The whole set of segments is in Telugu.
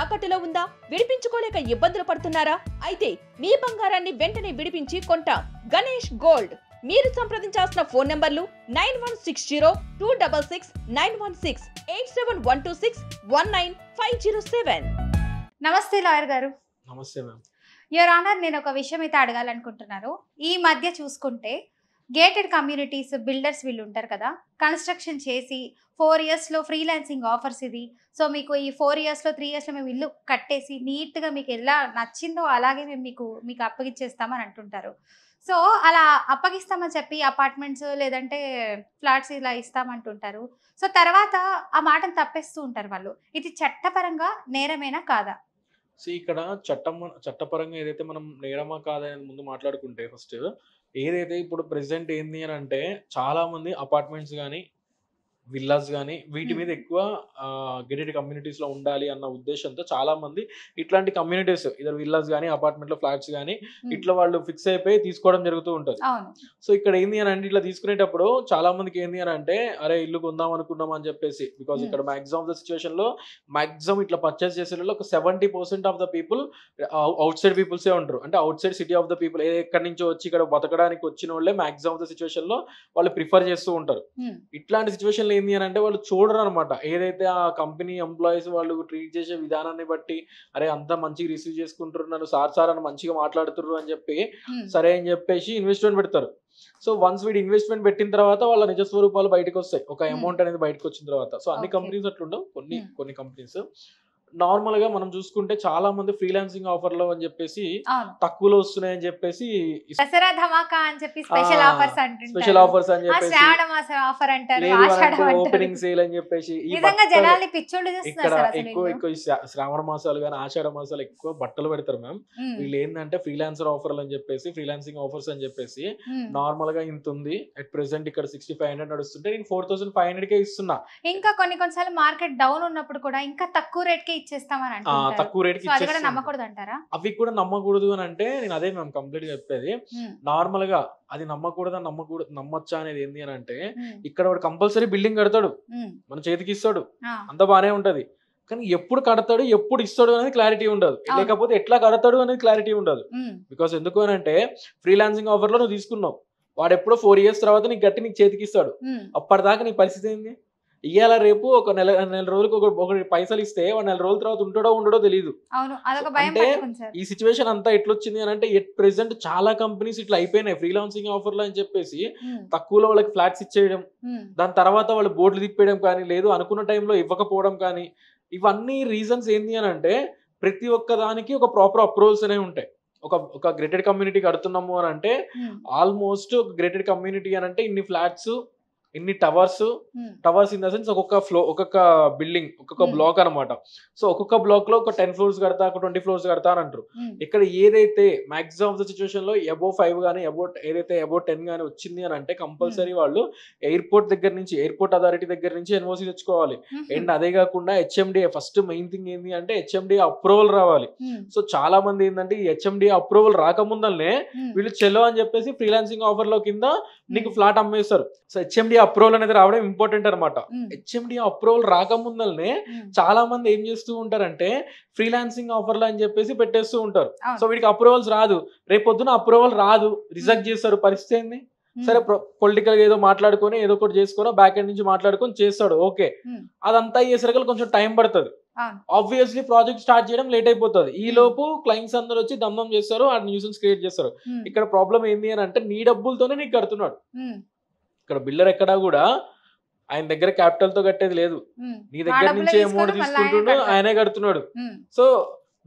తాకట్టులో ఉందా? విడిపించుకోలేక ఇబ్బందులు పడుతున్నారా? అయితే మీ బంగారాన్ని వెంటనే విడిపించి కొంటాం. గణేష్ గోల్డ్. మీరు సంప్రదించాల్సిన ఫోన్ నంబర్లు 9160-266-916, 8712619507. నమస్తే లాయర్ గారు. నమస్తే మ్యామ్. యువర్ ఆనర్, నేను ఒక విషయం అయితే అడగాలనుకుంటున్నాను. ఈ మధ్య చూసుకుంటే గేటెడ్ కమ్యూనిటీస్ బిల్డర్స్ వీళ్ళు ఉంటారు కదా, కన్స్ట్రక్షన్ చేసి 4 yearsలో ఫ్రీలాన్సింగ్ ఆఫర్స్ ఇది. సో మీకు ఈ 4 yearsలో 3 yearsలో మేము ఇల్లు కట్టేసి నీట్గా మీకు ఎలా నచ్చిందో అలాగే మేము మీకు అప్పగిచ్చేస్తామని అంటుంటారు. సో అలా అప్పగిస్తామని చెప్పి అపార్ట్మెంట్స్ లేదంటే ఫ్లాట్స్ ఇలా ఇస్తామంటుంటారు. సో తర్వాత ఆ మాటను తప్పేస్తూ ఉంటారు వాళ్ళు. ఇది చట్టపరంగా నేరమేనా కాదా? ఇక్కడ చట్టపరంగా ఏదైతే మనం నేరమా కాదని ముందు మాట్లాడుకుంటే ఫస్ట్ ఏదైతే ఇప్పుడు ప్రెసెంట్ ఏంది అని అంటే చాలా మంది అపార్ట్మెంట్స్ కానీ విల్లాస్ కానీ వీటి మీద ఎక్కువ గేటెడ్ కమ్యూనిటీస్ లో ఉండాలి అన్న ఉద్దేశంతో చాలా మంది ఇట్లాంటి కమ్యూనిటీస్ ఇద్దరు విల్లాస్ కానీ అపార్ట్మెంట్ లో ఫ్లాట్స్ కానీ ఇట్లా వాళ్ళు ఫిక్స్ అయిపోయి తీసుకోవడం జరుగుతూ ఉంటుంది. సో ఇక్కడ ఏంది అని అంటే ఇట్లా తీసుకునేటప్పుడు చాలా మందికి ఏంది అని అంటే అరే ఇల్లు కొందాం అనుకున్నాం అని చెప్పేసి, బికాస్ ఇక్కడ మాక్సిమం ఆఫ్ ద సిచ్యువేషన్ లో మాక్సిమం ఇట్లా పర్చేస్ చేసే వాళ్ళు ఒక 70% of the people outside పీపుల్సే ఉంటారు. అంటే outside city of the people ఎక్కడి నుంచో వచ్చి ఇక్కడ బతకడానికి వచ్చిన వాళ్ళే మాక్సిమం ఆఫ్ ద సిచ్యువేషన్ లో వాళ్ళు ప్రిఫర్ చేస్తూ ఉంటారు. ఇట్లాంటి సిచ్యువేషన్ ఏంది అని అంటే వాళ్ళు చూడరు అనమాట. ఏదైతే ఆ కంపెనీ ఎంప్లాయీస్ వాళ్ళు ట్రీట్ చేసే విధానాన్ని బట్టి అరే అంతా మంచిగా రిసీవ్ చేసుకుంటున్నారు, సార్ అని మంచిగా మాట్లాడుతున్నారు అని చెప్పి సరే అని చెప్పేసి ఇన్వెస్ట్మెంట్ పెడతారు. సో వన్స్ వీడి ఇన్వెస్ట్మెంట్ పెట్టిన తర్వాత వాళ్ళ నిజ స్వరూపాలు బయటకు వస్తాయి, ఒక అమౌంట్ అనేది బయటకు వచ్చిన తర్వాత. సో అన్ని కంపెనీస్ అట్లుండవు, కొన్ని కంపెనీస్ నార్మల్ గా మనం చూసుకుంటే చాలా మంది ఫ్రీలాన్సింగ్ ఆఫర్లు అని చెప్పేసి తక్కువలో వస్తున్నాయని చెప్పేసి దసరా ధమాకా అని చెప్పి స్పెషల్ ఆఫర్స్ అంటారు, స్పెషల్ ఆఫర్స్ అని చెప్పేసి ఆఫర్ అంటారు, ఓపెనింగ్ సేల్ అని చెప్పేసి నిజంగా జనాల్ని పిచ్చోళ్ళు ఇక్కడ చేస్తున్నారు. ఎక్కువ శ్రావణ మాసాలు కానీ ఆషాఢ మాసాలు ఎక్కువ బట్టలు పెడతారు మ్యామ్. వీళ్ళు ఏంటంటే ఫ్రీలాన్సర్ ఆఫర్లు అని చెప్పేసి ఫ్రీలాన్సింగ్ ఆఫర్స్ అని చెప్పేసి నార్మల్ గా ఇంత ఉంది అట్ ప్రెసెంట్ ఇక్కడ 6500 నడుస్తుంటే నేను 4500 కే ఇస్తున్నా. ఇంకా కొన్నిసార్లు మార్కెట్ డౌన్ ఉన్నప్పుడు కూడా ఇంకా తక్కువ రేట్ కే ఇచ్చేస్తామని అంటారు. తక్కువ రేట్ కి నమ్మకూడదు అంటారా? అవి కూడా నమ్మకూడదు అని అంటే నేను అదే మేము కంప్లీట్ గా చెప్పేది. నార్మల్ గా అది నమ్మొచ్చా అనేది ఏంది అని అంటే ఇక్కడ వాడు కంపల్సరీ బిల్డింగ్ కడతాడు, మన చేతికి ఇస్తాడు, అంత బానే ఉంటది. కానీ ఎప్పుడు కడతాడు ఎప్పుడు ఇస్తాడు అనేది క్లారిటీ ఉండదు, లేకపోతే ఎట్లా కడతాడు అనేది క్లారిటీ ఉండదు. బికాస్ ఎందుకు అని అంటే ఫ్రీలాన్సింగ్ ఆఫర్ లో నువ్వు తీసుకున్నావు, వాడు ఎప్పుడో 4 years తర్వాత నీకు గట్టి నీకు చేతికి ఇస్తాడు. అప్పటిదాకా నీ పరిస్థితి ఏంది? ఇయ్యాల రేపు ఒక నెల రోజులకు ఒకటి పైసలు ఇస్తే వాడు 4 రోజుల తర్వాత ఉంటాడో ఉండడో తెలియదు. అంటే ఈ సిచ్యువేషన్ అంతా ఎట్లొచ్చింది అని అంటే ఎట్ ప్రెసెంట్ చాలా కంపెనీస్ ఇట్లా అయిపోయినాయి ఫ్రీలాన్సింగ్ ఆఫర్లు అని చెప్పేసి తక్కువలో వాళ్ళకి ఫ్లాట్స్ ఇచ్చేయడం, దాని తర్వాత వాళ్ళు బోర్డులు తిప్పేయడం కానీ, లేదు అనుకున్న టైంలో ఇవ్వకపోవడం కానీ, ఇవన్నీ రీజన్స్ ఏంది అని అంటే ప్రతి ఒక్క దానికి ఒక ప్రాపర్ అప్రూవల్స్ అనేవి ఉంటాయి. ఒక గ్రేటెడ్ కమ్యూనిటీ కడుతున్నాము అని అంటే ఆల్మోస్ట్ ఒక గ్రేటెడ్ కమ్యూనిటీ అని అంటే ఇన్ని ఫ్లాట్స్, ఇన్ని టవర్స్ ఇన్ ద సెన్స్ ఒక్కొక్క బిల్డింగ్ ఒక్కొక్క బ్లాక్ అనమాట. సో ఒక్కొక్క బ్లాక్ లో ఒక 10 floors కడతా, ఒక 20 floors కడతా అని అంటారు. ఇక్కడ ఏదైతే మాక్సిమం ఆఫ్ ద సిచ్యువేషన్ లో అబోవ్ 5 కానీ ఏదైతే అబోవ్ 10 కానీ వచ్చింది అని అంటే కంపల్సరీ వాళ్ళు ఎయిర్పోర్ట్ అథారిటీ దగ్గర నుంచి ఎన్ఓసి తెచ్చుకోవాలి. అండ్ అదే కాకుండా హెచ్ఎండిఏ ఫస్ట్ మెయిన్ థింగ్ ఏంటి అంటే హెచ్ఎండిఏ అప్రూవల్ రావాలి. సో చాలా మంది ఏంటంటే ఈ హెచ్ఎండిఏ అప్రూవల్ రాకముందనే వీళ్ళు చెల్లో అని చెప్పేసి ఫ్రీలాన్సింగ్ ఆఫర్ లో కింద నీకు ఫ్లాట్ అమ్మేస్తారు. సో హెచ్ఎండిఏ అప్రూవల్ అనేది రావడం ఇంపార్టెంట్ అనమాట. హెచ్ఎండిఏ అప్రూవల్ రాకముందనే చాలా మంది ఏం చేస్తూ ఉంటారంటే ఫ్రీలాన్సింగ్ ఆఫర్లు అని చెప్పేసి పెట్టేస్తూ ఉంటారు. సో వీడికి అప్రూవల్స్ రాదు, రేపొద్దున అప్రూవల్ రాదు, రిజెక్ట్ చేస్తారు. పరిస్థితి ఏంది? సరే పొలిటికల్ ఏదో మాట్లాడుకొని ఏదో ఒకటి చేసుకొని బ్యాక్ ఎండ్ నుంచి మాట్లాడుకొని చేస్తాడు, ఓకే. అదంతా అయ్యేసరికి కొంచెం టైం పడుతుంది. ఆబ్వియస్లీ ప్రాజెక్ట్ స్టార్ట్ చేయడం లేట్ అయిపోతుంది. ఈ లోపు క్లయింట్స్ అందరూ వచ్చి దమ్మం చేస్తారు, ఆ న్యూసెన్స్ క్రియేట్ చేస్తారు. ఇక్కడ ప్రాబ్లం ఏంది అని అంటే నీ డబ్బులతోనే నీకు కడుతున్నాడు. ఇక్కడ బిల్డర్ ఎక్కడా కూడా ఆయన దగ్గర క్యాపిటల్ తో కట్టేది లేదు, నీ దగ్గర నుంచి అమౌంట్ తీసుకుంటుండో ఆయనే కడుతున్నాడు. సో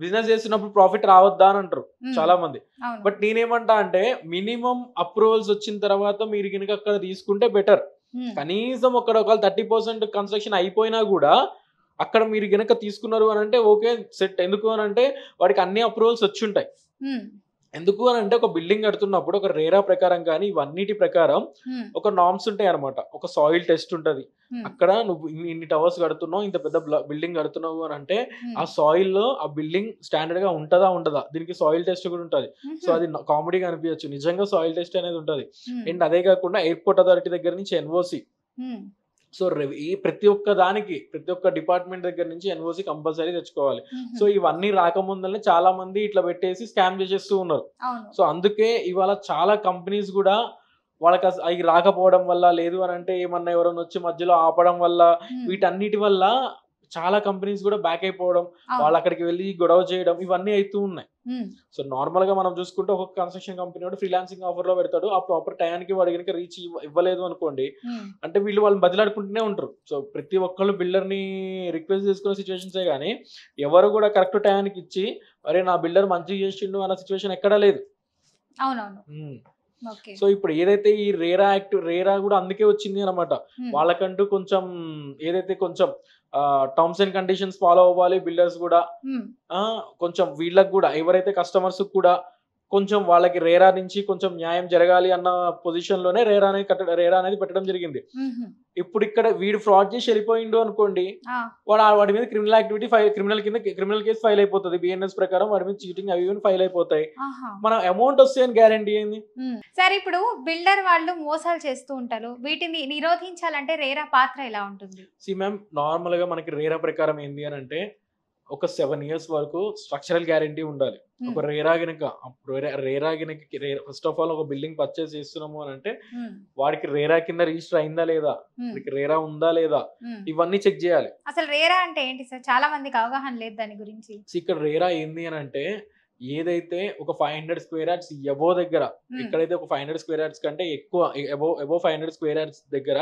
బిజినెస్ చేస్తున్నప్పుడు ప్రాఫిట్ రావద్దా అని అంటారు చాలా మంది. బట్ నేనేమంటా అంటే మినిమం అప్రూవల్స్ వచ్చిన తర్వాత మీరు కనుక అక్కడ తీసుకుంటే బెటర్. కనీసం అక్కడ ఒకవేళ 30% కన్స్ట్రక్షన్ అయిపోయినా కూడా అక్కడ మీరు గనక తీసుకున్నారు అని అంటే ఓకే సెట్. ఎందుకు అని అంటే వాడికి అన్ని అప్రూవల్స్ వచ్చి ఉంటాయి. ఎందుకు అని అంటే ఒక బిల్డింగ్ కడుతున్నప్పుడు ఒక రేరా ప్రకారం కానీ ఇవన్నిటి ప్రకారం ఒక నార్మ్స్ ఉంటాయి అనమాట. ఒక సాయిల్ టెస్ట్ ఉంటది. అక్కడ నువ్వు ఇన్ని టవర్స్ కడుతున్నావు, ఇంత పెద్ద బిల్డింగ్ కడుతున్నావు అని అంటే ఆ సాయిల్ లో ఆ బిల్డింగ్ స్టాండర్డ్ గా ఉంటదా ఉండదా, దీనికి సాయిల్ టెస్ట్ కూడా ఉంటది. సో అది కామెడీగా అనిపించచ్చు, నిజంగా సాయిల్ టెస్ట్ అనేది ఉంటది. అండ్ అదే కాకుండా ఎయిర్పోర్ట్ అథారిటీ దగ్గర నుంచి ఎన్ఓసి. సో ఈ ప్రతి ఒక్క డిపార్ట్మెంట్ దగ్గర నుంచి ఎన్ఓసి కంపల్సరీ తెచ్చుకోవాలి. సో ఇవన్నీ రాకముందనే చాలా మంది ఇట్లా పెట్టేసి స్కామ్ చేసేస్తూ ఉన్నారు. సో అందుకే ఇవాళ చాలా కంపెనీస్ కూడా వాళ్ళకి అవి రాకపోవడం వల్ల, లేదు అని అంటే ఏమన్నా ఎవరైనా వచ్చి మధ్యలో ఆపడం వల్ల, వీటన్నిటి వల్ల చాలా కంపెనీస్ కూడా బ్యాక్ అయిపోవడం, వాళ్ళు అక్కడికి వెళ్ళి గొడవ చేయడం, ఇవన్నీ అవుతూ ఉన్నాయి. సో నార్మల్ గా మనం చూసుకుంటే ఒక కన్స్ట్రక్షన్ కంపెనీ వాడు ఫ్రీలాన్సింగ్ ఆఫర్ లో పెడతాడు, ఆ ప్రాపర్ టైంకి వాడు కనుక రీచ్ ఇవ్వలేదు అనుకోండి అంటే వాళ్ళని బదిలాడుకుంటూనే ఉంటారు. సో ప్రతి ఒక్కళ్ళు బిల్డర్ ని రిక్వెస్ట్ చేసుకునే సిచ్యువేషన్సే కానీ ఎవరు కూడా కరెక్ట్ టైంకి ఇచ్చి అరే నా బిల్డర్ మంచిగా చేసిండు అన్న సిచ్యువేషన్ ఎక్కడా లేదు. సో ఇప్పుడు ఏదైతే ఈ రేరా కూడా అందుకే వచ్చింది అనమాట. వాళ్ళకంటూ కొంచెం ఏదైతే కొంచెం టర్మ్స్ అండ్ కండిషన్స్ ఫాలో అవ్వాలి బిల్డర్స్ కూడా, కొంచెం వీళ్ళకి కూడా ఎవరైతే కస్టమర్స్ కూడా కొంచెం వాళ్ళకి రేరా నుంచి కొంచెం న్యాయం జరగాలి అన్న పొజిషన్ లోనే రేరా అనేది పెట్టడం జరిగింది. ఇప్పుడు ఇక్కడ వీడు ఫ్రాడ్ చేసి వెళ్ళిపోయిండు అనుకోండి, వాడి మీద క్రిమినల్ కేసు ఫైల్ అయిపోతుంది. బిఎన్ఎస్ ప్రకారం వాడి మీద చీటింగ్ అవి ఫైల్ అయిపోతాయి. మన అమౌంట్ వస్తే అని గ్యారంటీ ఏంది? సరే, ఇప్పుడు బిల్డర్ వాళ్ళు మోసాలు చేస్తూ ఉంటారు, వీటిని నిరోధించాలంటే రేరా పాత్ర ఎలా ఉంటుంది? సి మ్యామ్, నార్మల్ గా మనకి రేరా ప్రకారం ఏంది అని అంటే ఒక 7 years వరకు స్ట్రక్చరల్ గ్యారంటీ ఉండాలి. ఒక రేరా గినక ఫస్ట్ ఆఫ్ ఆల్ ఒక బిల్డింగ్ పర్చేస్ చేస్తున్నాము అని అంటే వాడికి రేరా కింద రిజిస్టర్ అయిందా లేదా, వాడికి రేరా ఉందా లేదా, ఇవన్నీ చెక్ చేయాలి. అసలు రేరా అంటే ఏంటి సార్? చాలా మందికి అవగాహన లేదు దాని గురించి. ఇక్కడ రేరా ఏంది అని అంటే ఏదైతే ఒక 500 square yards ఎబో దగ్గర, ఎక్కడైతే ఒక 500 square yards కంటే ఎక్కువ ఎబో 500 square yards దగ్గర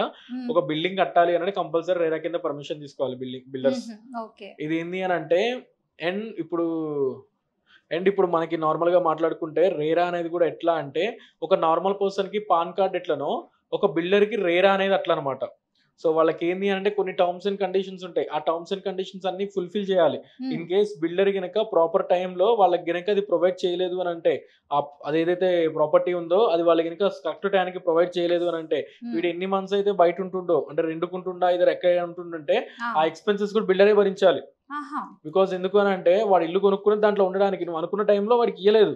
ఒక బిల్డింగ్ కట్టాలి అంటే కంపల్సరీ రేరా కింద పర్మిషన్ తీసుకోవాలి బిల్డర్స్. ఇది ఏంది అని అంటే అండ్ ఇప్పుడు మనకి నార్మల్ గా మాట్లాడుకుంటే రేరా అనేది కూడా ఎట్లా అంటే ఒక నార్మల్ పర్సన్ కి పాన్ కార్డ్ ఎట్లనో ఒక బిల్డర్ కి రేరా అనేది అట్లా అనమాట. సో వాళ్ళకి ఏంది అంటే కొన్ని టర్మ్స్ అండ్ కండిషన్స్ ఉంటాయి, ఆ టర్మ్స్ అండ్ కండిషన్స్ అన్ని ఫుల్ఫిల్ చేయాలి. ఇన్ కేస్ బిల్డర్ గనక ప్రాపర్ టైంలో వాళ్ళకి గనక అది ప్రొవైడ్ చేయలేదు అని అంటే, అదేదైతే ప్రాపర్టీ ఉందో అది వాళ్ళకి గనక కరెక్ట్ టైంకి ప్రొవైడ్ చేయలేదు అని అంటే వీడు ఎన్ని మంత్స్ అయితే బయట ఉంటుండో అంటే రెండుకుంటుండా ఇద్దరు ఎక్కడ ఉంటుండంటే ఆ ఎక్స్పెన్సెస్ కూడా బిల్డరే భరించాలి. బికాస్ ఎందుకు అని అంటే వాడు ఇల్లు కొనుక్కుని దాంట్లో ఉండడానికి నువ్వు అనుకున్న టైంలో వాడికి ఇయ్యలేదు,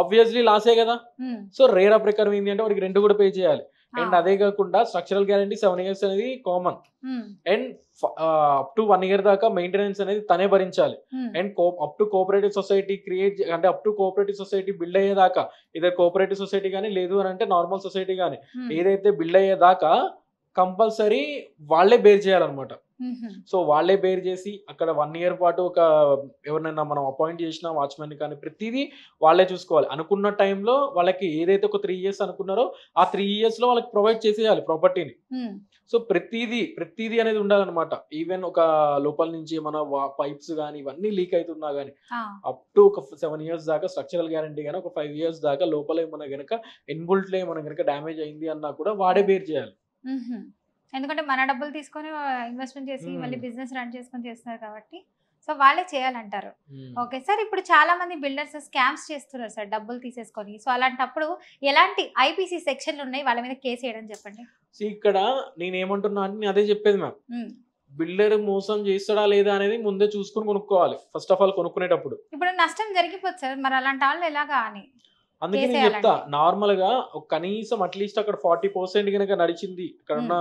ఆబ్వియస్లీ లాసే కదా. సో రేరా ప్రకారం ఏంటి అంటే వాడికి రెంట్ కూడా పే చేయాలి. అండ్ అదే కాకుండా స్ట్రక్చరల్ గ్యారంటీ 7 years అనేది common. And up to 1 year దాకా మెయింటెనెన్స్ అనేది తనే భరించాలి. And up to cooperative society cooperative society build అయ్యేదాకా, ఇదే కోఆపరేటివ్ సొసైటీ కానీ లేదు అని అంటే నార్మల్ సొసైటీ కానీ ఏదైతే బిల్డ్ అయ్యేదాకా కంపల్సరీ వాళ్ళే బేర్ చేయాలన్నమాట. సో వాళ్ళే బేర్ చేసి అక్కడ 1 year పాటు ఒక ఎవరినైనా మనం అపాయింట్ చేసిన వాచ్మెన్ కానీ ప్రతిదీ వాళ్ళే చూసుకోవాలి. అనుకున్న టైంలో వాళ్ళకి ఏదైతే ఒక 3 years అనుకున్నారో ఆ 3 years లో వాళ్ళకి ప్రొవైడ్ చేసేయాలి ప్రాపర్టీని. సో ప్రతిదీ అనేది ఉండాలన్నమాట. ఈవెన్ ఒక లోపల నుంచి మన పైప్స్ కానీ ఇవన్నీ లీక్ అవుతున్నా కానీ అప్ టు ఒక 7 years దాకా స్ట్రక్చరల్ గ్యారంటీ కానీ ఒక 5 years దాకా లోపల ఏమన్నా గనక ఇన్బుల్ట్లో ఏమన్నా గనక డ్యామేజ్ అయింది అన్నా కూడా వాడే బేర్ చేయాలి. ఎందుకంటే మన డబ్బులు తీసుకొని ఇన్వెస్ట్మెంట్ చేసి మళ్ళీ బిజినెస్ రన్ చేసుకొని చేస్తున్నారు కాబట్టి సో వాళ్ళే చేయాలంటారు. ఓకే సార్, ఇప్పుడు చాలా మంది బిల్డర్స్ స్కామ్స్ చేస్తున్నారు సార్ డబ్బులు తీసేసుకొని. సో అలాంటప్పుడు ఎలాంటి ఐపీసీ సెక్షన్లు ఉన్నాయి వాళ్ళ మీద కేసు వేయడం చెప్పండి. ఇక్కడ నేను ఏమంటున్నా అంటే నేను అదే చెప్పేది మ్యామ్, బిల్డర్ మోసం చేస్తాడా లేదా అనేది ముందే చూసుకుని కొనుక్కోవాలి ఫస్ట్ ఆఫ్ ఆల్ కొనుక్కునేటప్పుడు. ఇప్పుడు నష్టం జరిగిపోతుంది సార్, మరి అలాంటి వాళ్ళు ఎలాగా అని అందుకే నేను చెప్తా నార్మల్ గా కనీసం అట్లీస్ట్ అక్కడ 40% కనుక నడిచింది ఇక్కడ ఉన్న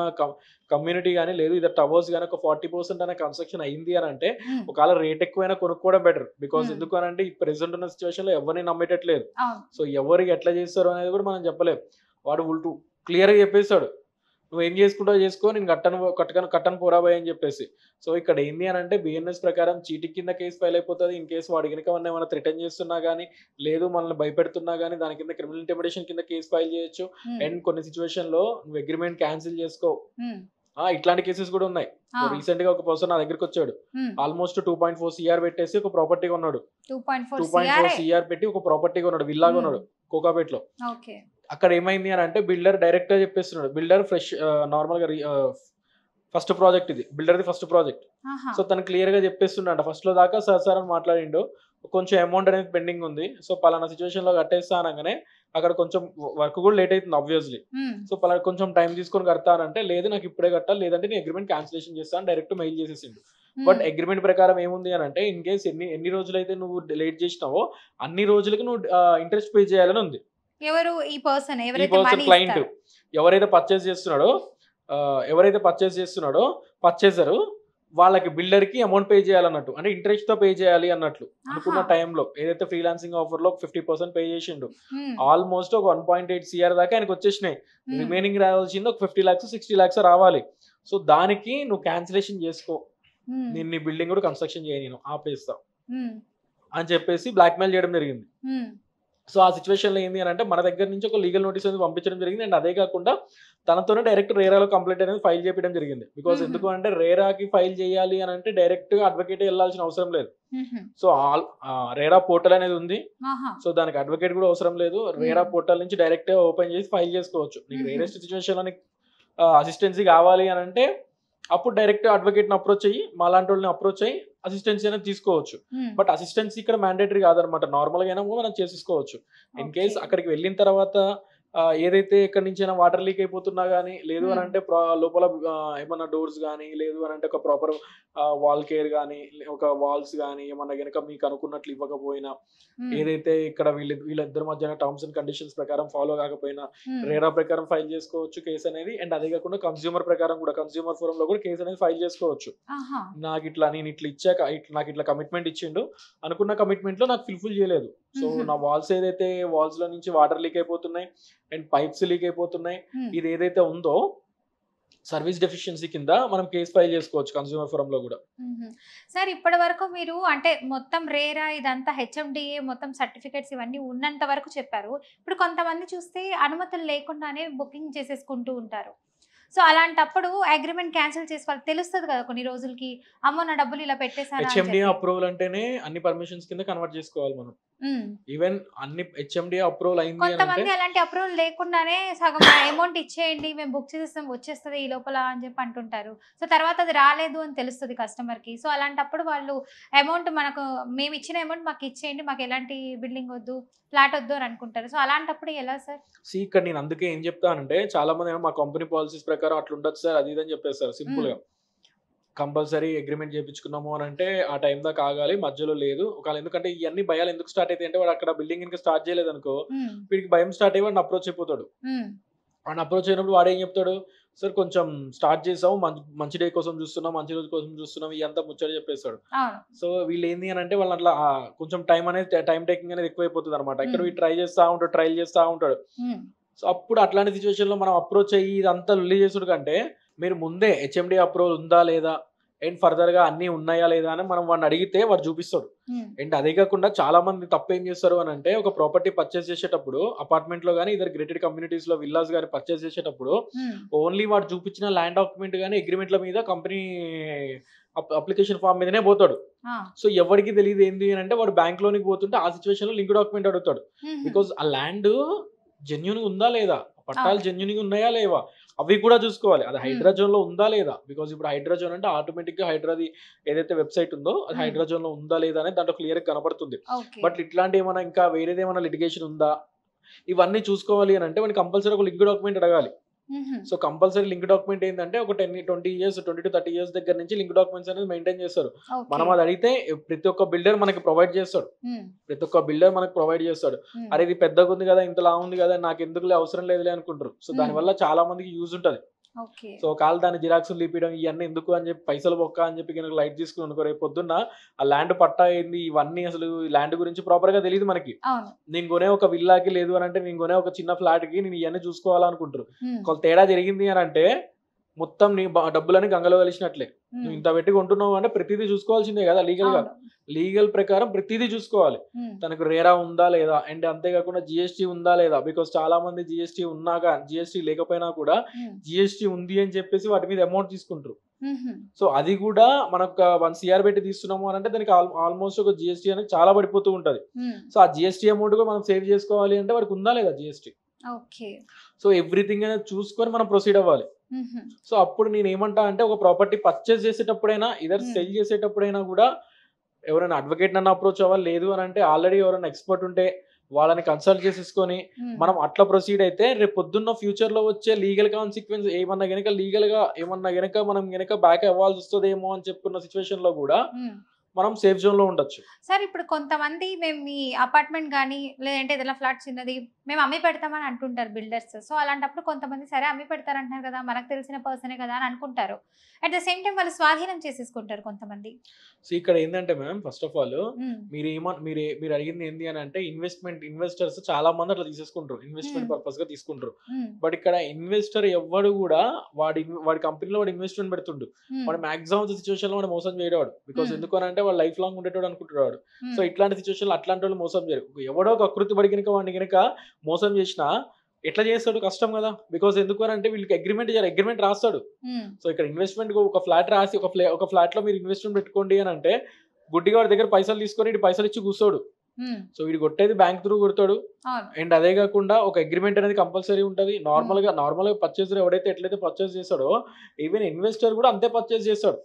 కమ్యూనిటీ కానీ లేదు ఇద్దరు టవర్స్ కానీ ఒక 40% అనే కన్స్ట్రక్షన్ అయింది అని అంటే ఒకవేళ రేట్ ఎక్కువైనా కొనుక్కోవడం బెటర్. బికాస్ ఎందుకు అని అంటే ఈ ప్రెసెంట్ ఉన్న సిచ్యువేషన్ లో ఎవరిని నమ్మేటట్లేదు. సో ఎవరికి ఎట్లా చేస్తారు అనేది కూడా మనం చెప్పలేము. వాడు ఉల్టు క్లియర్ గా చెప్పేస్తాడు, నువ్వు ఏం చేసుకుంటావు చేసుకో, నేను కట్టను పోరాబాయ్ అని చెప్పేసి. సో ఇక్కడ ఏంది అని అంటే బిఎన్ఎస్ ప్రకారం చీటింగ్ కింద కేసు ఫైల్ అయిపోతుంది. ఇన్ కేసు వాడి కనుక ఏమైనా థ్రెటన్ చేస్తున్నా కానీ లేదు మనల్ని భయపెడుతున్నా కానీ దాని కింద క్రిమినల్ ఇంటిమిడేషన్ కింద కేసు ఫైల్ చేయొచ్చు. అండ్ కొన్ని సిచ్యువేషన్ లో నువ్వు అగ్రిమెంట్ క్యాన్సిల్ చేసుకో, ఇట్లాంటి కేసెస్ కూడా ఉన్నాయి. రీసెంట్ గా ఒక పర్సన్ నా దగ్గరికి వచ్చాడు, ఆల్మోస్ట్ 2.4 CR పెట్టేసి ఒక ప్రాపర్టీ కొన్నాడు. 2.4 CR పెట్టి ఒక ప్రాపర్టీ కొన్నాడు, విల్లా కొన్నాడు కోకాపేట్ లో. అక్కడ ఏమైంది అని అంటే బిల్డర్ డైరెక్ట్ గా చెప్పేస్తున్నాడు, బిల్డర్ ఫ్రెష్ నార్మల్ గా ఫస్ట్ ప్రాజెక్ట్ ఇది బిల్డర్ది ఫస్ట్ ప్రాజెక్ట్. సో తను క్లియర్ గా చెప్పేస్తున్నాడు ఫస్ట్ లో దాకా సార్ అని మాట్లాడిండు, కొంచెం అమౌంట్ అనేది పెండింగ్ ఉంది, సో పలానా సిచ్యువేషన్ లో కట్టేస్తా అనగానే అక్కడ కొంచెం వర్క్ కూడా లేట్ అవుతుంది ఆబ్వియస్లీ. సో పలానా కొంచెం టైం తీసుకొని కడతానంటే లేదు నాకు ఇప్పుడే కట్టాలి లేదంటే నేను అగ్రిమెంట్ క్యాన్సిలేషన్ చేస్తాను డైరెక్ట్ మెయిల్ చేసేసిండు. బట్ అగ్రిమెంట్ ప్రకారం ఏముంది అని అంటే ఇన్ కేస్ ఎన్ని రోజులైతే నువ్వు లేట్ చేసినావో అన్ని రోజులకి నువ్వు ఇంట్రెస్ట్ పే చేయాలని ఉంది. ఎవరు ఈ పర్సన్ క్లయింట్ ఎవరైతే పర్చేస్ చేస్తున్నాడో ఎవరైతే పర్చేస్ చేస్తున్నాడో పర్చేసరు వాళ్ళకి బిల్డర్ కి అమౌంట్ పే చేయాలన్నట్టు, అంటే ఇంట్రెస్ట్ తో పే చేయాలి అన్నట్లు అనుకున్న టైంలో ఏదైతే ఫ్రీలాన్సింగ్ ఆఫర్ లో 50% పే చేసిండు, ఆల్మోస్ట్ ఒక 1.8 CR దాకా ఆయనకు వచ్చేసినాయి. రిమైనింగ్ రావాల్సింది ఒక 50 lakhs 60 lakhs రావాలి. సో దానికి నువ్వు క్యాన్సిలేషన్ చేసుకో, నేను నీ బిల్డింగ్ కూడా కన్స్ట్రక్షన్ చేయను ఆపేస్తా అని చెప్పేసి బ్లాక్ మెయిల్ చేయడం జరిగింది. సో ఆ సిచ్యువేషన్ లో ఏంది అని అంటే మన దగ్గర నుంచి ఒక లీగల్ నోటీస్ అనేది పంపించడం జరిగింది. అండ్ అదే కాకుండా తనతోనే డైరెక్ట్ రేరాలో కంప్లైంట్ అనేది ఫైల్ చేయడం జరిగింది. బికాస్ ఎందుకు అంటే రేరాకి ఫైల్ చేయాలి అని అంటే డైరెక్ట్ గా అడ్వకేట్ వెళ్ళాల్సిన అవసరం లేదు. సో రేరా పోర్టల్ అనేది ఉంది, సో దానికి అడ్వకేట్ కూడా అవసరం లేదు. రేరా పోర్టల్ నుంచి డైరెక్ట్ ఓపెన్ చేసి ఫైల్ చేసుకోవచ్చు. నీకు రేరెస్ట్ సిచ్యువేషన్ లో అసిస్టెన్సీ కావాలి అని అంటే అప్పుడు డైరెక్ట్ అడ్వకేట్ ని అప్రోచ్ అయ్యి మాలాంటి వాళ్ళని అప్రోచ్ అయ్యి అసిస్టెన్సీ అనేది తీసుకోవచ్చు. బట్ అసిస్టెన్సీ ఇక్కడ మ్యాండేటరీ కాదనమాట, నార్మల్ గా అయినా మనం చేసుకోవచ్చు. ఇన్ కేస్ అక్కడికి వెళ్ళిన తర్వాత ఏదైతే ఎక్కడి నుంచి అయినా వాటర్ లీక్ అయిపోతున్నా కానీ, లేదు అని అంటే లోపల ఏమన్నా డోర్స్ కానీ, లేదు అని అంటే ఒక ప్రాపర్ వాల్ కేర్ కానీ, ఒక వాల్స్ కానీ ఏమన్నా కనుక మీకు అనుకున్నట్లు ఇవ్వకపోయినా, ఏదైతే ఇక్కడ వీళ్ళిద్దరి మధ్యన టర్మ్స్ అండ్ కండిషన్స్ ప్రకారం ఫాలో కాకపోయినా రేరా ప్రకారం ఫైల్ చేసుకోవచ్చు కేసు అనేది. అండ్ అదే కాకుండా కన్స్యూమర్ ప్రకారం కూడా కన్స్యూమర్ ఫోరం లో కూడా కేసు అనేది ఫైల్ చేసుకోవచ్చు. నేను ఇట్లా ఇచ్చాక నాకు ఇట్లా కమిట్మెంట్ ఇచ్చిండు, అనుకున్న కమిట్మెంట్ లో నాకు ఫుల్ఫిల్ చేయలేదు. సో నా వాల్స్ ఏదైతే వాల్స్ లో నుంచి వాటర్ లీక్ అయిపోతున్నాయి అండ్ పైప్స్ లీక్ అయిపోతున్నాయి, ఇది ఏదైతే ఉందో సర్వీస్ డెఫిషియన్సీ కింద మనం కేసు ఫైల్ చేసుకోవచ్చు కన్స్యూమర్ ఫోరం లో కూడా. సార్ ఇప్పటి వరకు మీరు అంటే మొత్తం రేరా ఇదంతా హెచ్ఎండిఏ మొత్తం సర్టిఫికేట్స్ ఇవన్నీ ఉన్నంత వరకు చెప్పారు. ఇప్పుడు కొంతమంది చూస్తే అనుమతులు లేకుండానే బుకింగ్ చేసేసుకుంటూ ఉంటారు. సో అలాంటప్పుడు అగ్రిమెంట్ క్యాన్సిల్ చేసుకోవాలి, తెలుస్తుంది కదా కొన్ని రోజులకి, అమ్మో నా డబ్బులు ఇలా పెట్టేసారు. హెచ్ఎండిఏ అప్రూవల్ అంటేనే అన్ని పర్మిషన్స్ కింద కన్వర్ట్ చేసుకోవాలి మనం. ఈవెన్ అన్ని హెచ్ఎండిఏ అప్రూవల్ అయింది. కొంతమంది అలాంటి అప్రూవల్ లేకుండానే సగం అమౌంట్ ఇచ్చేయండి మేము బుక్ చేసేస్తాం వచ్చేస్తుంది ఈ లోపల అని చెప్పి అంటుంటారు. సో తర్వాత అది రాలేదు అని తెలుస్తుంది కస్టమర్ కి. సో అలాంటప్పుడు వాళ్ళు అమౌంట్ మనకు మేము ఇచ్చిన అమౌంట్ మాకు ఇచ్చేయండి, మాకు ఎలాంటి బిల్డింగ్ వద్దు ఫ్లాట్ వద్దు అని అనుకుంటారు. సో అలాంటప్పుడు ఎలా సార్? ఇక్కడ నేను అందుకే ఏం చెప్తానంటే చాలా మంది మా కంపెనీ పాలసీస్ ప్రకారం అట్లా ఉండదు సార్ అది ఇదని చెప్పేస్తారు సింపుల్ గా. కంపల్సరీ అగ్రిమెంట్ చేయించుకున్నాము అని అంటే ఆ టైం దాకా ఆగాలి, మధ్యలో లేదు. ఒకవేళ ఎందుకంటే ఇవన్నీ భయాలు ఎందుకు స్టార్ట్ అయితే అంటే వాడు అక్కడ బిల్డింగ్ ఇంకా స్టార్ట్ చేయలేదు అనుకో, వీడికి భయం స్టార్ట్ అయ్యి వాడిని అప్రోచ్ అయిపోతాడు. వాడిని అప్రోచ్ అయినప్పుడు వాడు ఏం చెప్తాడు, సార్ కొంచెం స్టార్ట్ చేసాము, మంచి డే కోసం చూస్తున్నాం, మంచి రోజు కోసం చూస్తున్నాం, ఇదంతా ముచ్చట చెప్పేస్తాడు. సో వీళ్ళు ఏంది అని అంటే వాళ్ళు అట్లా కొంచెం టైం టేకింగ్ అనేది ఎక్కువైపోతుంది అనమాట. ఇక్కడ వీడు ట్రైల్ చేస్తా ఉంటాడు. సో అప్పుడు అట్లాంటి సిచ్యువేషన్ లో మనం అప్రోచ్ అయ్యి ఇదంతా రిలీజ్ చేసుడు కంటే మీరు ముందే హెచ్ఎండి అప్రూవల్ ఉందా లేదా అండ్ ఫర్దర్ గా అన్ని ఉన్నాయా లేదా అని మనం వాడిని అడిగితే వాడు చూపిస్తాడు. అండ్ అదే కాకుండా చాలా మంది తప్పు ఏం చేస్తారు అని అంటే ఒక ప్రాపర్టీ పర్చేస్ చేసేటప్పుడు అపార్ట్మెంట్ లో కానీ ఇద్దరు గ్రేటెడ్ కమ్యూనిటీస్ లో విల్లాస్ కానీ పర్చేస్ చేసేటప్పుడు ఓన్లీ వాడు చూపించిన ల్యాండ్ డాక్యుమెంట్ కానీ అగ్రిమెంట్ల మీద కంపెనీ అప్లికేషన్ ఫామ్ మీదనే పోతాడు. సో ఎవరికి తెలియదు ఏంది అని అంటే వాడు బ్యాంక్ లోనికి పోతుంటే ఆ సిచ్యువేషన్ లో లింక్ డాక్యుమెంట్ అడుగుతాడు. బికాస్ ఆ ల్యాండ్ జెన్యూన్ ఉందా లేదా, పట్టాలు జెన్యూన్ ఉన్నాయా లేవా అవి కూడా చూసుకోవాలి. అది హైడ్రాజోన్ లో ఉందా లేదా, బికాస్ ఇప్పుడు హైడ్రాజోన్ అంటే ఆటోమేటిక్ గా హైడ్రాది ఏదైతే వెబ్సైట్ ఉందో అది హైడ్రాజోన్ లో ఉందా లేదా అనేది దాంట్లో క్లియర్ గా కనపడుతుంది. బట్ ఇట్లాంటి ఏమైనా ఇంకా వేరేది ఏమైనా లిటిగేషన్ ఉందా ఇవన్నీ చూసుకోవాలి అని అంటే మనకి కంపల్సరీ ఒక లింక్ డాక్యుమెంట్ అడగాలి. సో కంపల్సరీ లింక్ డాక్యుమెంట్ ఏంటంటే ఒక 20 years 20 to 30 years దగ్గర నుంచి లింక్ డాక్యుమెంట్స్ అనేది మెయింటైన్ చేస్తారు. మనం అది అడిగితే ప్రతి ఒక్క బిల్డర్ మనకి ప్రొవైడ్ చేస్తాడు. అరే ఇది పెద్దగా ఉంది కదా, ఇంతలా ఉంది కదా, నాకు ఎందుకులే అవసరం లేదులే అనుకుంటారు. సో దానివల్ల చాలా మందికి యూజ్ ఉంటది. సో కాల్ దాని జిరాక్స్ లీపడం ఇవన్నీ ఎందుకు అని చెప్పి పైసలు బొక్క అని చెప్పి కనుక లైట్ తీసుకుని అనుకో, రేపు పొద్దున్న ఆ ల్యాండ్ పట్టా ఏంది ఇవన్నీ అసలు ల్యాండ్ గురించి ప్రాపర్ గా తెలియదు మనకి. నేను కొనే ఒక విల్లాకి లేదు అని అంటే నేను కొనే ఒక చిన్న ఫ్లాట్ కి నేను ఇవన్నీ చూసుకోవాలనుకుంటారు. కొంత తేడా జరిగింది అని అంటే మొత్తం నీ డబ్బులని గంగలో కలిసినట్లే. నువ్వు ఇంత పెట్టి కొంటున్నావు అంటే ప్రతిదీ చూసుకోవాల్సిందే కదా, లీగల్ ప్రకారం ప్రతిదీ చూసుకోవాలి. తనకు రేరా ఉందా లేదా అండ్ అంతేకాకుండా జిఎస్టీ ఉందా లేదా, బికాస్ చాలా మంది జిఎస్టీ ఉన్నాక జిఎస్టీ లేకపోయినా కూడా జిఎస్టీ ఉంది అని చెప్పేసి వాటి మీద అమౌంట్ తీసుకుంటారు. సో అది కూడా మనకు 1 CR పెట్టి తీస్తున్నాము అని అంటే దానికి ఆల్మోస్ట్ ఒక జిఎస్టీ అనేది చాలా పడిపోతూ ఉంటది. సో ఆ జిఎస్టీ అమౌంట్ కూడా మనం సేవ్ చేసుకోవాలి అంటే వాడికి ఉందా లేదా జిఎస్టీ. సో ఎవ్రీథింగ్ అనేది చూసుకొని మనం ప్రొసీడ్ అవ్వాలి. సో అప్పుడు నేను ఏమంటా అంటే ఒక ప్రాపర్టీ పర్చేస్ చేసేటప్పుడైనా ఇదర్ సెల్ చేసేటప్పుడైనా కూడా ఎవరైనా అడ్వకేట్ నన్ను అప్రోచ్ అవ్వాలి, లేదు అని అంటే ఆల్రెడీ ఎవరైనా ఎక్స్పర్ట్ ఉంటే వాళ్ళని కన్సల్ట్ చేసేసుకొని మనం అట్లా ప్రొసీడ్ అయితే రేపు పొద్దున్న ఫ్యూచర్ లో వచ్చే లీగల్ కాన్సిక్వెన్స్ ఏమన్నా గనక లీగల్ గా ఏమన్నా గనక మనం గనక బ్యాక్ అవ్వాల్సి వస్తుందేమో అని చెప్పుకున్న సిచ్యువేషన్ లో కూడా మనం సేఫ్ జోన్ లో ఉండొచ్చు. సార్ ఇప్పుడు కొంతమంది మేము మీ అపార్ట్మెంట్ కానీ లేదంటే ఏదైనా ఫ్లాట్ చిన్నది మేము అమ్మి పెడతామని అంటుంటారు బిల్డర్స్. సో అలాంటప్పుడు కొంతమంది సరే అమ్మి పెడతారంటున్నారు కదా, మనకు తెలిసిన పర్సనే కదా అని అనుకుంటారు. అట్ ద సేమ్ టైం వాళ్ళు స్వాధీనం చేసేసుకుంటారు కొంతమంది. సో ఇక్కడ ఏంటంటే మ్యామ్, ఫస్ట్ ఆఫ్ ఆల్ మీరు అడిగింది ఏంటి అని అంటే ఇన్వెస్టర్స్ చాలా మంది అట్లా తీసేసుకుంటారు, ఇన్వెస్ట్మెంట్ పర్పస్ గా తీసుకుంటారు. బట్ ఇక్కడ ఇన్వెస్టర్ ఎవ్వడు కూడా వాడి కంపెనీలో వాడు ఇన్వెస్ట్మెంట్ పెడుతుండు. వాడు మాక్సిమం సిచువేషన్ లో వాడు మోసం చేయడాడు. బికాస్ ఎందుకు అని అంటే వాడు లైఫ్ లాంగ్ ఉండేటోడు అనుకుంటున్నాడు. సో ఇట్లాంటి సిచువేషన్ లో అట్లాంటి వాళ్ళు మోసం చేయరు. ఎవడో ఒక అకృతి పడి కనుక వాడిని కనుక మోసం చేసినా ఎట్లా చేస్తాడు, కష్టం కదా. బికాస్ ఎందుకు అని అంటే వీళ్ళకి అగ్రిమెంట్ రాస్తాడు. సో ఇక్కడ ఇన్వెస్ట్మెంట్ ఒక ఫ్లాట్ రాసి ఒక ఫ్లాట్ లో మీరు ఇన్వెస్ట్మెంట్ పెట్టుకోండి అని అంటే గుడ్డిగా వాడి దగ్గర పైసలు తీసుకొని ఇటు పైసలు ఇచ్చి కూర్చోడు. సో వీడు కొట్టేది బ్యాంక్ త్రూ కొడతాడు. అండ్ అదే కాకుండా ఒక అగ్రిమెంట్ అనేది కంపల్సరీ ఉంటుంది. నార్మల్ గా పర్చేసర్ ఎవడైతే ఎట్లయితే పర్చేస్ చేస్తాడో ఈవెన్ ఇన్వెస్టర్ కూడా అంతే పర్చేస్ చేస్తాడు.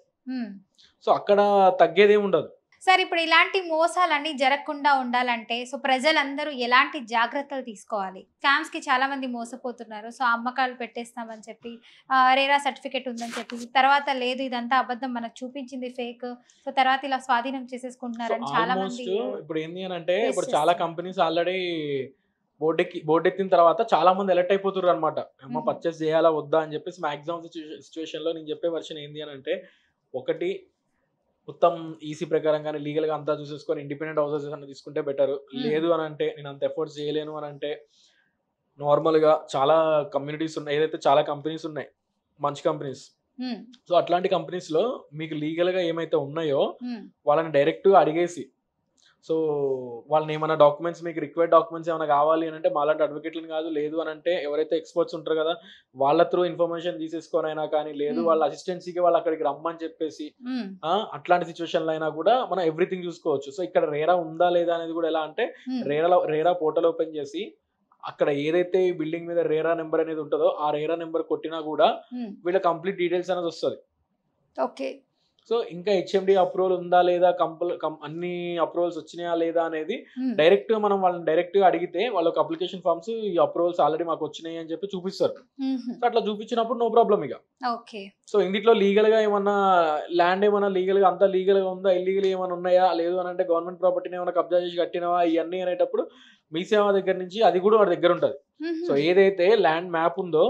సో అక్కడ తగ్గేదేమి ఉండదు. సార్ ఇప్పుడు ఇలాంటి మోసాలన్నీ జరగకుండా ఉండాలంటే సో ప్రజలందరూ ఎలాంటి జాగ్రత్తలు తీసుకోవాలి? స్కామ్స్ కి చాలా మంది మోసపోతున్నారు. సో అమ్మకాలు పెట్టేస్తామని చెప్పి రేరా సర్టిఫికేట్ ఉందని చెప్పి తర్వాత లేదు ఇదంతా అబద్ధం, మనకు చూపించింది ఫేక్, సో తర్వాత ఇలా స్వాధీనం చేసేసుకుంటున్నారని చాలా మంది. ఇప్పుడు ఏంది అని అంటే ఇప్పుడు చాలా కంపెనీస్ ఆల్రెడీ బోర్డు ఎత్తిన తర్వాత చాలా మంది ఎలర్ట్ అయిపోతున్నారు అనమాట. అమ్మ పర్చేస్ చేయాలా వద్దా అని చెప్పేసి. మాక్సిమం సిచ్యువేషన్ లో నేను చెప్పే వర్షన్ ఏంది అని అంటే, ఒకటి మొత్తం ఈసీ ప్రకారం కానీ లీగల్ గా అంతా చూసేసుకొని ఇండిపెండెంట్ హౌసెస్ అన్న తీసుకుంటే బెటర్. లేదు అని అంటే నేను అంత ఎఫర్ట్స్ చేయలేను అని అంటే నార్మల్ గా చాలా కమ్యూనిటీస్ ఉన్నాయి, ఏదైతే చాలా కంపెనీస్ ఉన్నాయి మంచి కంపెనీస్. సో అట్లాంటి కంపెనీస్ లో మీకు లీగల్ గా ఏమైతే ఉన్నాయో వాళ్ళని డైరెక్ట్ అడిగేసి, సో వాళ్ళని ఏమైనా డాక్యుమెంట్స్ మీకు రిక్వైర్డ్ డాక్యుమెంట్స్ ఏమైనా కావాలి అని అంటే మాలాంటి అడ్వకేట్లను కాదు, లేదు అని అంటే ఎవరైతే ఎక్స్పర్ట్స్ ఉంటారు కదా వాళ్ళ త్రూ ఇన్ఫర్మేషన్ తీసేసుకొని అయినా కానీ, లేదు వాళ్ళ అసిస్టెన్సీకి వాళ్ళు అక్కడికి రమ్మని చెప్పేసి అట్లాంటి సిచ్యువేషన్లో అయినా కూడా మనం ఎవ్రీథింగ్ చూసుకోవచ్చు. సో ఇక్కడ రేరా ఉందా లేదా అనేది కూడా ఎలా అంటే రేరా పోర్టల్ ఓపెన్ చేసి అక్కడ ఏదైతే బిల్డింగ్ మీద రేరా నెంబర్ అనేది ఉంటుందో ఆ రేరా నెంబర్ కొట్టినా కూడా వీళ్ళ కంప్లీట్ డీటెయిల్స్ అనేది వస్తుంది. ఓకే. సో ఇంకా హెచ్ఎండి అప్రూవల్ ఉందా లేదా, అన్ని అప్రూవల్స్ వచ్చినాయా లేదా అనేది డైరెక్ట్ గా మనం వాళ్ళని డైరెక్ట్ గా అడిగితే వాళ్ళకి అప్లికేషన్ ఫార్మ్స్ ఈ అప్రూవల్స్ ఆల్రెడీ మాకు వచ్చినాయి అని చెప్పి చూపిస్తారు. సో అట్లా చూపించినప్పుడు నో ప్రాబ్లం ఇక. సో ఇందులో లీగల్ గా ఏమన్నా ల్యాండ్ ఏమన్నా లీగల్ గా అంతా లీగల్ గా ఉందా, ఇల్లీగల్ ఏమైనా ఉన్నాయా, లేదు అని అంటే గవర్నమెంట్ ప్రాపర్టీని ఏమైనా కబ్జా చేసి కట్టినవా, ఇవన్నీ అనేటప్పుడు మీ సేవ దగ్గర నుంచి అది కూడా వాడి దగ్గర ఉంటుంది. సో ఏదైతే ల్యాండ్ మ్యాప్ ఉందో,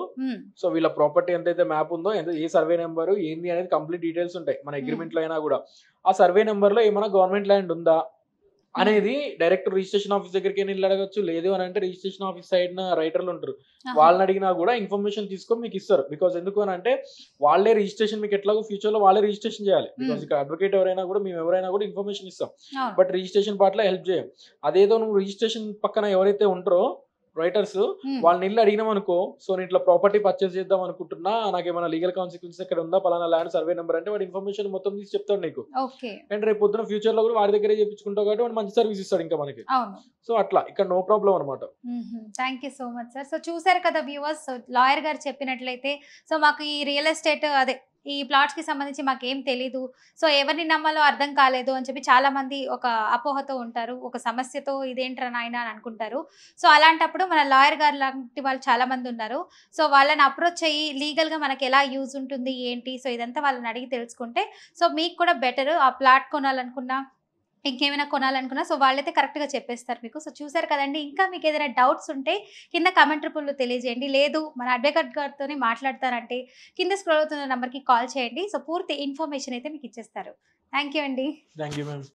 సో వీళ్ళ ప్రాపర్టీ ఎంతైతే మ్యాప్ ఉందో, ఏ సర్వే నెంబర్ ఏంది అనేది కంప్లీట్ డీటెయిల్స్ ఉంటాయి మన అగ్రిమెంట్ లో అయినా కూడా. ఆ సర్వే నెంబర్ లో ఏమైనా గవర్నమెంట్ ల్యాండ్ ఉందా అనేది డైరెక్ట్ రిజిస్ట్రేషన్ ఆఫీస్ దగ్గరికి వెళ్ళి అడగచ్చు. లేదు అని అంటే రిజిస్ట్రేషన్ ఆఫీస్ సైడ్ రైటర్లు ఉంటారు, వాళ్ళని అడిగినా కూడా ఇన్ఫర్మేషన్ తీసుకొని మీకు ఇస్తారు. బికాస్ ఎందుకు అని అంటే వాళ్ళే రిజిస్ట్రేషన్ మీకు ఎట్లాగో ఫ్యూచర్ లో వాళ్ళే రిజిస్ట్రేషన్ చేయాలి. బికాస్ ఇక్కడ అడ్వకేట్ ఎవరైనా కూడా మేము ఎవరైనా కూడా ఇన్ఫర్మేషన్ ఇస్తాం, బట్ రిజిస్ట్రేషన్ పార్ట్ లో హెల్ప్ చేయం. అదేదో నువ్వు రిజిస్ట్రేషన్ పక్కన ఎవరైతే ఉంటారో రైటర్స్ వాళ్ళని ఇల్లు అడిగినాం అనుకో, సో నేను ఇట్లా ప్రాపర్టీ పర్చేస్ చేద్దాం అనుకుంటున్నా, నాకు ఏమైనా లీగల్ కాన్సిక్వెన్సెస్ ఇక్కడ ఉందా, పలానా ల్యాండ్ సర్వే నెంబర్ అంటే వాడి ఇన్ఫర్మేషన్ మొత్తం తీసి చెప్తాడు నీకు. అండ్ రేపు పొద్దున ఫ్యూచర్ లో కూడా వాడి దగ్గరే చేయించుకుంటావు కాబట్టి వాడు మంచి సర్వీస్ ఇస్తాడు ఇంకా మనకి. సో అట్లా ఇక్కడ నో ప్రాబ్లం అనమాట. Thank you so much sir. So చూసారు కదా వ్యూవర్స్, లాయర్ గారు చెప్పినట్లయితే సో మాకు ఈ రియల్ ఎస్టేట్ అదే ఈ ప్లాట్స్ కి సంబంధించి మాకేం తెలీదు, సో ఎవరిని నమ్మాలో అర్థం కాలేదు అని చెప్పి చాలా మంది ఒక అపోహతో ఉంటారు, ఒక సమస్యతో ఇదేంట్రా నాయన అని అనుకుంటారు. సో అలాంటప్పుడు మన లాయర్ గారు లాంటి వాళ్ళు చాలా మంది ఉన్నారు. సో వాళ్ళని అప్రోచ్ అయ్యి లీగల్ గా మనకి ఎలా యూజ్ ఉంటుంది ఏంటి, సో ఇదంతా వాళ్ళని అడిగి తెలుసుకుంటే సో మీకు కూడా బెటర్. ఆ ప్లాట్ కొనాలనుకున్నా ఇంకేమైనా కొనాలనుకున్నా సో వాళ్ళైతే కరెక్ట్గా చెప్పేస్తారు మీకు. సో చూసారు కదండి. ఇంకా మీకు ఏదైనా డౌట్స్ ఉంటే కింద కామెంట్ రూపంలో తెలియజేయండి, లేదు మన అడ్వకేట్ గారితోనే మాట్లాడతారంటే కింద స్క్రోల్ అవుతున్న నెంబర్కి కాల్ చేయండి. సో పూర్తి ఇన్ఫర్మేషన్ అయితే మీకు ఇచ్చేస్తారు. థ్యాంక్ యూ అండి. Thank you ma'am.